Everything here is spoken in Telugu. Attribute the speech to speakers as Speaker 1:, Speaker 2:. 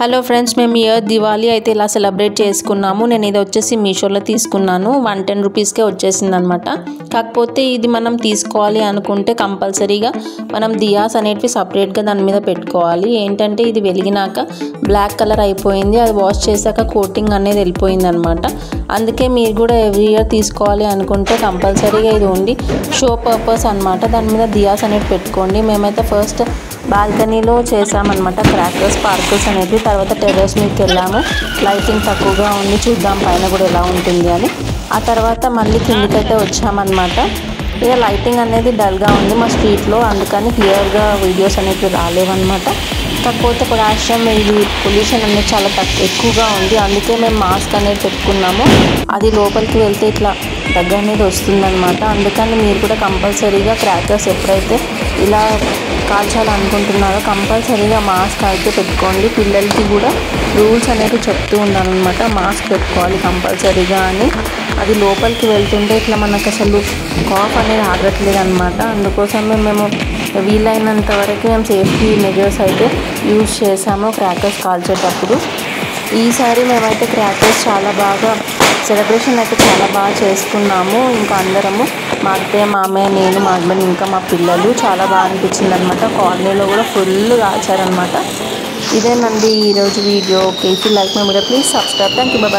Speaker 1: హలో ఫ్రెండ్స్, మేము ఇయర్ దివాళీ అయితే ఇలా సెలబ్రేట్ చేసుకున్నాము. నేను ఇది వచ్చేసి మీషోలో తీసుకున్నాను. 110 రూపీస్కే వచ్చేసింది అనమాట. కాకపోతే ఇది మనం తీసుకోవాలి అనుకుంటే కంపల్సరీగా మనం దియాస్ అనేటివి సపరేట్గా దాని మీద పెట్టుకోవాలి. ఏంటంటే ఇది వెలిగినాక బ్లాక్ కలర్ అయిపోయింది, అది వాష్ చేశాక కోటింగ్ అనేది వెళ్ళిపోయింది అనమాట. అందుకే మీరు కూడా ఎవ్రీ ఇయర్ తీసుకోవాలి అనుకుంటే కంపల్సరీగా ఇది ఉండి షో పర్పస్ అనమాట. దాని మీద దియాస్ అనేవి పెట్టుకోండి. మేమైతే ఫస్ట్ బాల్కనీలో చేసామన్నమాట క్రాకర్స్ స్పార్కిల్స్ అనేవి. తర్వాత టెర్రస్ మీదకి వెళ్ళాము, లైటింగ్ తక్కువగా ఉంది, చూద్దాం పైన కూడా ఎలా ఉంటుంది అని. ఆ తర్వాత మళ్ళీ కిందికైతే వచ్చామన్నమాట. ఇక లైటింగ్ అనేది డల్గా ఉంది మా స్ట్రీట్లో, అందుకని క్లియర్గా వీడియోస్ అనేవి రాలేవన్నమాట. కాకపోతే పొల్యూషన్ పొల్యూషన్ అనేది చాలా ఎక్కువగా ఉంది, అందుకే మేము మాస్క్ అనేది పెట్టుకున్నాము. అది లోపలికి వెళ్తే ఇట్లా దగ్గర అనేది వస్తుందన్నమాట. అందుకని మీరు కూడా కంపల్సరీగా క్రాకర్స్ ఎప్పుడైతే ఇలా కాల్చాలనుకుంటున్నారో కంపల్సరీగా మాస్క్ అయితే పెట్టుకోండి. పిల్లలకి కూడా రూల్స్ అనేవి చెప్తూ ఉన్నాను అనమాట, మాస్క్ పెట్టుకోవాలి కంపల్సరీగా అని. అది లోపలికి వెళ్తుంటే ఇట్లా మనకు అసలు కాఫ్ అనేది ఆగట్లేదు అనమాట. అందుకోసమే మేము వీలైనంత వరకు మేము సేఫ్టీ మెజర్స్ అయితే యూజ్ చేసాము క్రాకర్స్ కాల్చేటప్పుడు. ఈసారి మేమైతే క్రాకర్స్ చాలా బాగా సెలబ్రేషన్ అయితే చాలా బాగా చేసుకున్నాము. ఇంకా అందరము మా అత్తయ్య, మామయ్య, నేను, మా హస్బెండ్, ఇంకా మా పిల్లలు చాలా బాగా అనిపించింది అనమాట. కాలనీలో కూడా ఫుల్ కాల్చారనమాట. ఇదేనండి ఈరోజు వీడియో. Okay, if you like my video please subscribe. Thank you, bye.